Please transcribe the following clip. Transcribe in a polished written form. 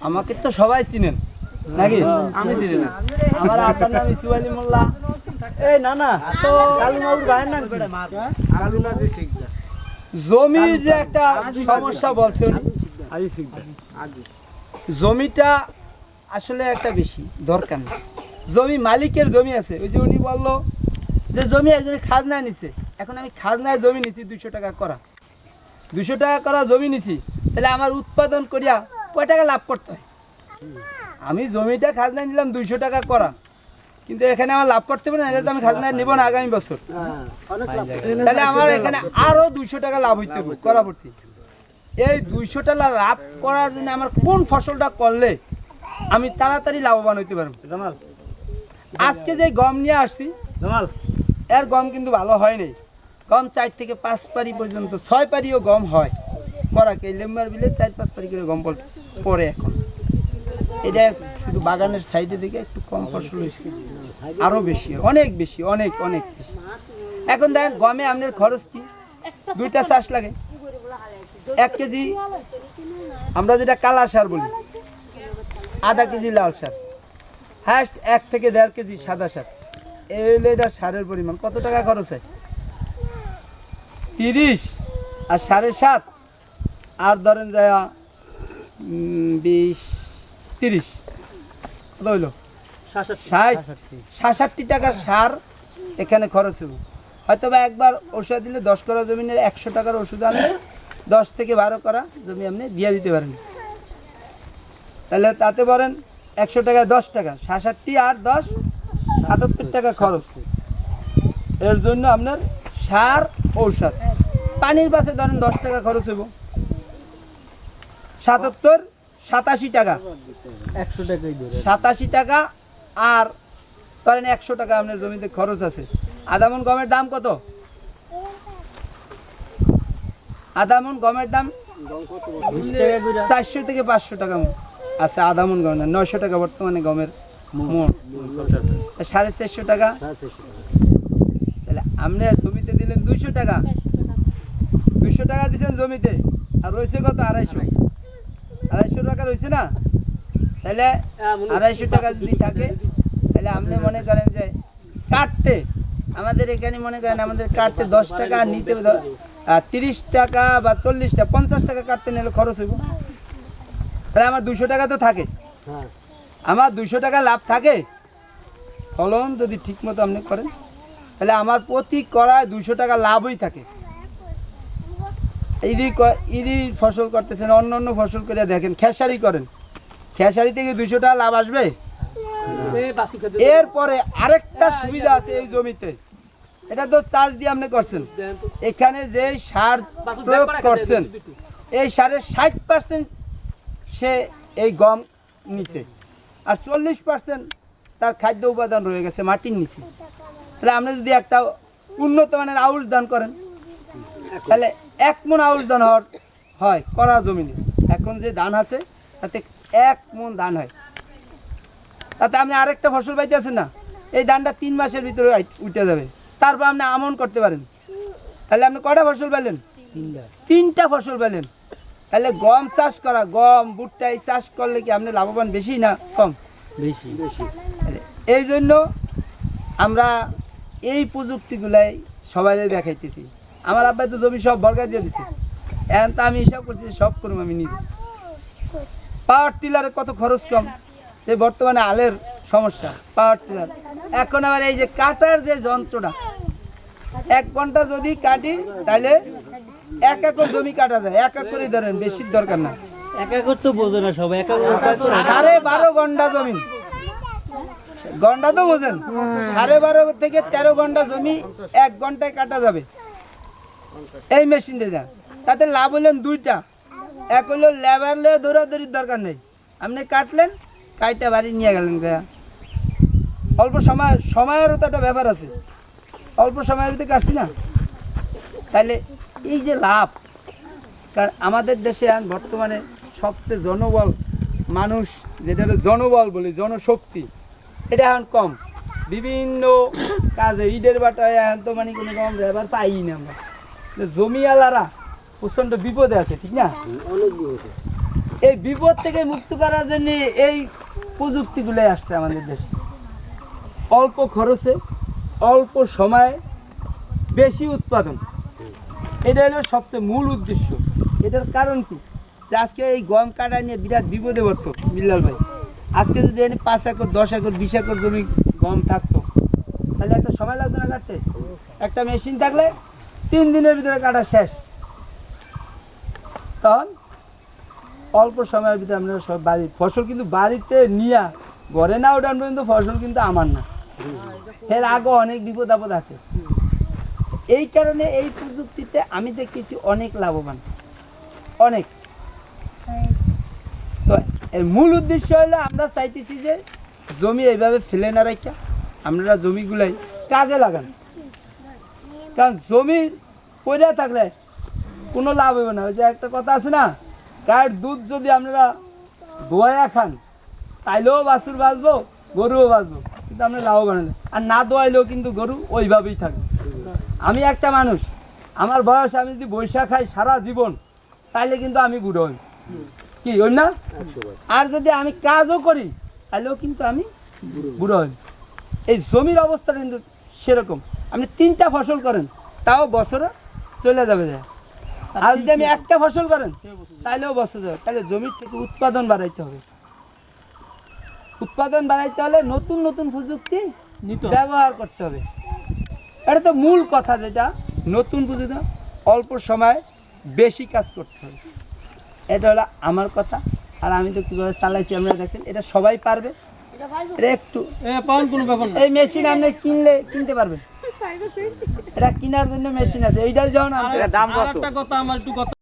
আমাকে তো সবাই চিনেন নাকি? আমি চিনি না। আমার আপনার নাম ইসুয়ালি মোল্লা। এই না না তো কালুমাবুর ভাইয়ের নাম কি? জমির যে একটা সমস্যা বলছে উনি, জমিটা আসলে একটা বেশি দরকার নেই। জমি মালিকের জমি আছে, ওই যে উনি বললো যে জমি একজনে খাজনায় নিচ্ছে। এখন আমি খাজনায় জমি নিচ্ছি 200 টাকা করা, 200 টাকা করা জমি নিচ্ছি, তাহলে আমার উৎপাদন করিয়া কয় টাকা লাভ করতে হয়? আমি জমিটা খাজনায় নিলাম 200 টাকা করা, কিন্তু এখানে আমার লাভ করতে পারে না, এটা তো আমি খাজনায় নিব না আগামী বছর। তাহলে আমার এখানে আরো 200 টাকা লাভ হইতে হবে করা প্রতি। এই 200 টাকা লাভ করার জন্য আমার কোন ফসলটা করলে আমি তাড়াতাড়ি লাভবান হইতে পারবো? জামাল, আজকে যে গম নিয়ে আসছি জামাল, এর গম কিন্তু ভালো হয়নি। গম 4 থেকে 5 পারি পর্যন্ত, 6 পারিও গম হয়। করাকে লেম্বার বিলে 4-5 পারি করে গম পড়ে। এখন এটা শুধু বাগানের সাইডে দিকে একটু কম ফসল হয়েছে, আরো বেশি, অনেক বেশি, অনেক অনেক বেশি। এখন দেখেন গমে আপনার খরচ কি? 2টা চাষ লাগে। 1 কেজি আমরা যেটা কালা সার বলি, আধা কেজি লাল সার, হাইস্ট 1 থেকে 1.5 কেজি সাদা সার। এই হলো এটা সারের পরিমাণ। কত টাকা খরচ হয়? 30 আর 7.5 আর ধরেন যায় 20, 30, কত হইল? 66 টাকা সার এখানে খরচ হবে। হয়তো বা একবার ওষুধ দিলে 10 করা জমিনের 100 টাকার ওষুধ আনলে 10 থেকে 12 করা জমি আপনি দিয়ে দিতে পারেন। তাহলে তাতে বলেন 100 টাকা 10 টাকা, 66 আর 10 77 টাকা খরচ। এর জন্য আপনার সার ঔষধ পানির পাশে ধরেন 10 টাকা খরচ হইব, 87 টাকা, 87 টাকা আর ধরেন 100 টাকা আপনার জমিতে খরচ আছে। আদামন গমের দাম কত? আদামন গমের দাম 400 থেকে 500 টাকা। আচ্ছা, আদামন গম না, 900 টাকা বর্তমানে গমের মন, 450 টাকা। তাহলে আপনি জমিতে দিলেন 200 টাকা, 200 টাকা দিচ্ছেন জমিতে, আর রয়েছে কত? 250 টাকা রয়েছে না? তাহলে 250 টাকা যদি থাকে, তাহলে আপনি মনে করেন যে কাটতে আমাদের এখানে মনে করেন আমাদের কাটতে 10 টাকা, নিতে 30 টাকা বা 40টা 50 টাকা কাটতে নিলে খরচ হইব। তাহলে আমার 200 টাকা তো থাকে, আমার 200 টাকা লাভ থাকে। ফলন যদি ঠিক মতো আপনি করেন, তাহলে আমার প্রতি করায় 200 টাকা লাভই থাকে। ইদি ফসল করতেছেন, অন্য অন্য ফসল করে দেখেন, খেসারি করেন, খেসারি থেকে 200 টাকা লাভ আসবে। এরপরে আরেকটা সুবিধা আছে এই জমিতে, এটা তো চাষ দিয়ে আপনি করছেন, এখানে যে সার প্রয়োগ করছেন এই সারের 60% সে এই গম নিচে, আর 40% তার খাদ্য উপাদান রয়ে গেছে মাটির নিচে। তাহলে আপনি যদি একটা উন্নত মানের আউশ ধান করেন, তাহলে 1 মণ আউশ ধান হয় করা জমিনে। এখন যে ধান আছে তাতে 1 মণ ধান হয়, তাতে আপনি আরেকটা ফসল পাইতে আছেন না, এই ধানটা 3 মাসের ভিতরে উঠে যাবে। তারপর আপনি আমন করতে পারেন, তাহলে আপনি কয়টা ফসল পেলেন? 3টা ফসল পেলেন। তাহলে গম চাষ করা, গম ভুট্টা এই চাষ করলে কি আপনি লাভবান বেশি না কম? বেশি। এই জন্য আমরা এই প্রযুক্তিগুলাই সবাই দেখাইতেছি। আমার আব্বাই তো জমি সব বর্গা দিয়ে দিচ্ছে, এখন তো আমি হিসাব করছি সব করুম আমি নিজে। পাওয়ার টিলারে কত খরচ কম, এই বর্তমানে আলের সমস্যা, পাওয়ার টিলার। এখন আবার এই যে কাটার যে যন্ত্রটা, 1 ঘন্টা যদি কাটি তাহলে 1 একর জমি কাটা যায়। 1 একরই ধরেন, বেশির দরকার না। 1 একর তো বোঝে না সবাই, 1 একর 12.5 ঘন্টা জমি, ঘন্টা তো বোঝেন, 12.5 থেকে 13 ঘন্টা জমি 1 ঘন্টায় কাটা যাবে এই মেশিন দিয়ে যান। তাতে লাভ হলেন 2টা, এক হলো লেবার লে দৌড়াদৌড়ির দরকার নেই, আপনি কাটলেন কাইটা বাড়ি নিয়ে গেলেন। অল্প সময়েরও তো একটা ব্যাপার আছে, অল্প সময়ের ভিতরে কাটছি না। তাহলে এই যে লাভ, কারণ আমাদের দেশে বর্তমানে সবচেয়ে জনবল মানুষ, যেটা জনবল বলি, জনশক্তি, এটা এখন কম। বিভিন্ন কাজে ইটের বাটায় এখন তো মানে কোনো রকম ব্যাপার পাই না আমরা। জমিওয়ালারা প্রচণ্ড বিপদে আছে, ঠিক না? এই বিপদ থেকে মুক্ত করার জন্য এই প্রযুক্তিগুলোই আসছে আমাদের দেশে। অল্প খরচে অল্প সময়ে বেশি উৎপাদন, এটা হলো সবচেয়ে মূল উদ্দেশ্য। এটার কারণ কি, যে আজকে এই গম কাটা নিয়ে বিরাট বিপদে পড়তো বিল্লাল ভাই। আজকে যদি এনে 5 একর 10 একর 20 একর জমি গম থাকতো, তাহলে একটা সময় লাগতো না কাটতে। একটা মেশিন থাকলে 3 দিনের ভিতরে কাটা শেষ। তখন অল্প সময়ের ভিতরে আমরা সব বাড়ির ফসল কিন্তু বাড়িতে নিয়ে ঘরে না ওঠান পর্যন্ত ফসল কিন্তু আমার না, এর আগে অনেক বিপদ আপদ আছে। এই কারণে এই প্রযুক্তিতে আমি দেখেছি অনেক লাভবান, অনেক। তো এর মূল উদ্দেশ্য হলো আমরা চাইতেছি যে জমি এইভাবে ফেলে না রাখা আমরা জমিগুলাই কাজে লাগান। কারণ জমি পড়ে থাকলে কোনো লাভ হবে না। ওই যে একটা কথা আছে না, গায়ের দুধ যদি আপনারা দোয়া খান তাইলেও বাছুর বাঁচবো, গরুও বাঁচবো, কিন্তু আমরা লাভবান না। আর না দোয়াইলেও কিন্তু গরু ওইভাবেই থাকবে। আমি একটা মানুষ, আমার বয়স আমি যদি বৈশাখ খাই সারা জীবন, তাইলে কিন্তু আমি বুড়ো হই, কি ওই না? আর যদি আমি কাজও করি তাহলেও কিন্তু আমি বুড়ো হই। এই জমির অবস্থা কিন্তু সেরকম। আপনি 3টা ফসল করেন তাও বছরে চলে যাবে যায়। আর যদি আমি একটা ফসল করেন তাহলেও বছর যাবে। তাহলে জমির থেকে উৎপাদন বাড়াইতে হবে। উৎপাদন বাড়াইতে হলে নতুন নতুন প্রযুক্তি ব্যবহার করতে হবে। এটা তো মূল কথা, যেটা নতুন প্রযুক্তি অল্প সময়ে বেশি কাজ করতে হবে। এটা হলো আমার কথা। আর আমি তো কীভাবে চালাইছি আমরা দেখেন, এটা সবাই পারবে। এটা একটু এই মেশিন আপনি কিনতে পারবেন, এটা কেনার জন্য মেশিন আছে। এইটার যখন দাম কত?